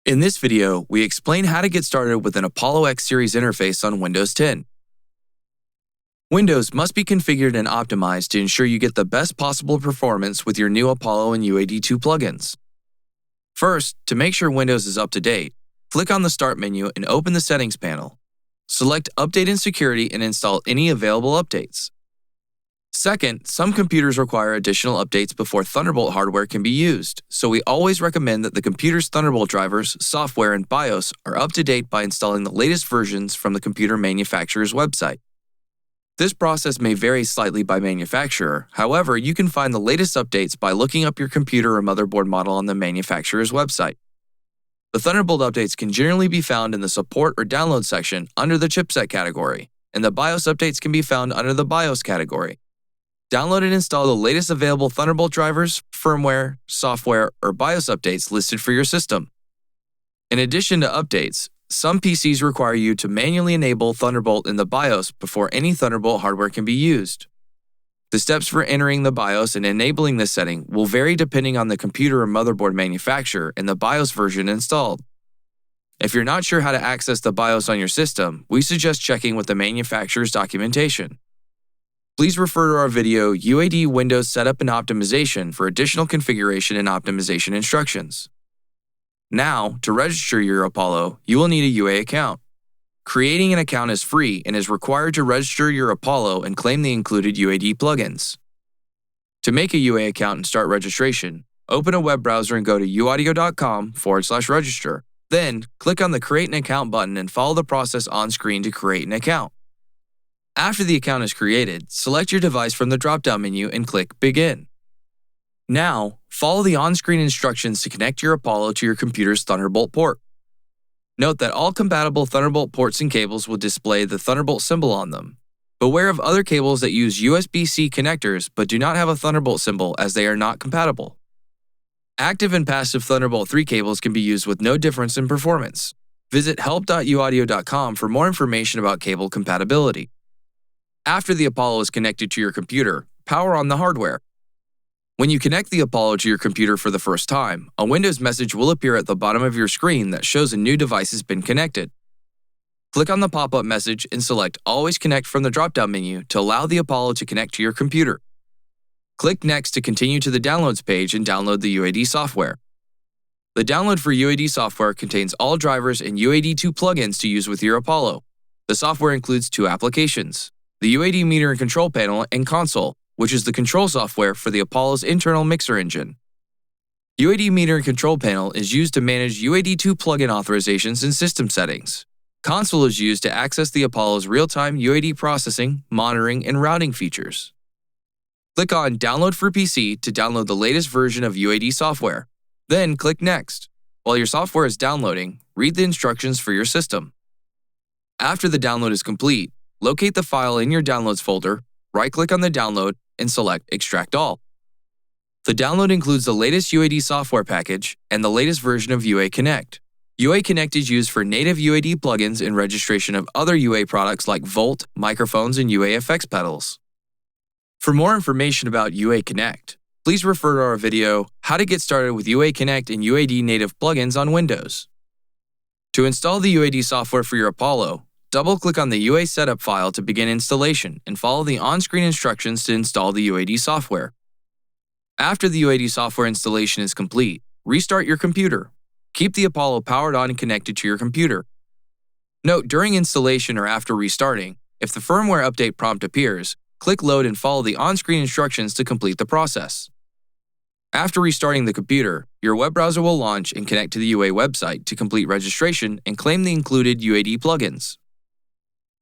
In this video, we explain how to get started with an Apollo X Series interface on Windows 10. Windows must be configured and optimized to ensure you get the best possible performance with your new Apollo and UAD2 plugins. First, to make sure Windows is up to date, click on the Start menu and open the Settings panel. Select Update and Security and install any available updates. Second, some computers require additional updates before Thunderbolt hardware can be used, so we always recommend that the computer's Thunderbolt drivers, software, and BIOS are up to date by installing the latest versions from the computer manufacturer's website. This process may vary slightly by manufacturer, however, you can find the latest updates by looking up your computer or motherboard model on the manufacturer's website. The Thunderbolt updates can generally be found in the Support or Download section under the Chipset category, and the BIOS updates can be found under the BIOS category. Download and install the latest available Thunderbolt drivers, firmware, software, or BIOS updates listed for your system. In addition to updates, some PCs require you to manually enable Thunderbolt in the BIOS before any Thunderbolt hardware can be used. The steps for entering the BIOS and enabling this setting will vary depending on the computer or motherboard manufacturer and the BIOS version installed. If you're not sure how to access the BIOS on your system, we suggest checking with the manufacturer's documentation. Please refer to our video, UAD Windows Setup and Optimization, for additional configuration and optimization instructions. Now, to register your Apollo, you will need a UA account. Creating an account is free and is required to register your Apollo and claim the included UAD plugins. To make a UA account and start registration, open a web browser and go to uaudio.com/register. Then, click on the Create an Account button and follow the process on screen to create an account. After the account is created, select your device from the drop-down menu and click Begin. Now, follow the on-screen instructions to connect your Apollo to your computer's Thunderbolt port. Note that all compatible Thunderbolt ports and cables will display the Thunderbolt symbol on them. Beware of other cables that use USB-C connectors but do not have a Thunderbolt symbol, as they are not compatible. Active and passive Thunderbolt 3 cables can be used with no difference in performance. Visit help.uaudio.com for more information about cable compatibility. After the Apollo is connected to your computer, power on the hardware. When you connect the Apollo to your computer for the first time, a Windows message will appear at the bottom of your screen that shows a new device has been connected. Click on the pop-up message and select Always Connect from the drop-down menu to allow the Apollo to connect to your computer. Click Next to continue to the Downloads page and download the UAD software. The download for UAD software contains all drivers and UAD2 plugins to use with your Apollo. The software includes 2 applications: the UAD meter and control panel and console, which is the control software for the Apollo's internal mixer engine. UAD meter and control panel is used to manage UAD2 plugin authorizations and system settings. Console is used to access the Apollo's real-time UAD processing, monitoring, and routing features. Click on Download for PC to download the latest version of UAD software. Then click Next. While your software is downloading, read the instructions for your system. After the download is complete, locate the file in your Downloads folder, right-click on the download, and select Extract All. The download includes the latest UAD software package and the latest version of UA Connect. UA Connect is used for native UAD plugins and registration of other UA products like Volt, microphones, and UA effects pedals. For more information about UA Connect, please refer to our video, How to Get Started with UA Connect and UAD Native Plugins on Windows. To install the UAD software for your Apollo, double-click on the UA setup file to begin installation and follow the on-screen instructions to install the UAD software. After the UAD software installation is complete, restart your computer. Keep the Apollo powered on and connected to your computer. Note, during installation or after restarting, if the firmware update prompt appears, click Load and follow the on-screen instructions to complete the process. After restarting the computer, your web browser will launch and connect to the UA website to complete registration and claim the included UAD plugins.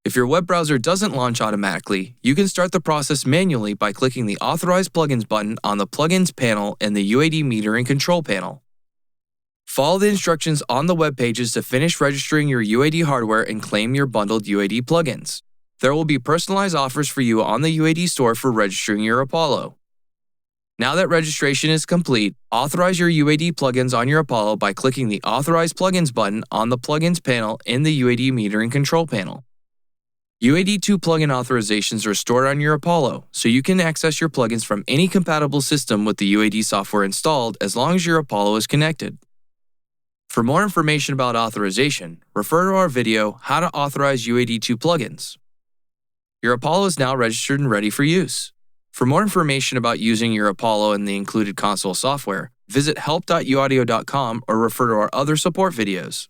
If your web browser doesn't launch automatically, you can start the process manually by clicking the Authorize Plugins button on the Plugins panel in the UAD Meter and Control panel. Follow the instructions on the web pages to finish registering your UAD hardware and claim your bundled UAD plugins. There will be personalized offers for you on the UAD store for registering your Apollo. Now that registration is complete, authorize your UAD plugins on your Apollo by clicking the Authorize Plugins button on the Plugins panel in the UAD Meter and Control panel. UAD2 plugin authorizations are stored on your Apollo, so you can access your plugins from any compatible system with the UAD software installed as long as your Apollo is connected. For more information about authorization, refer to our video, How to Authorize UAD2 Plugins. Your Apollo is now registered and ready for use. For more information about using your Apollo and the included console software, visit help.uaudio.com or refer to our other support videos.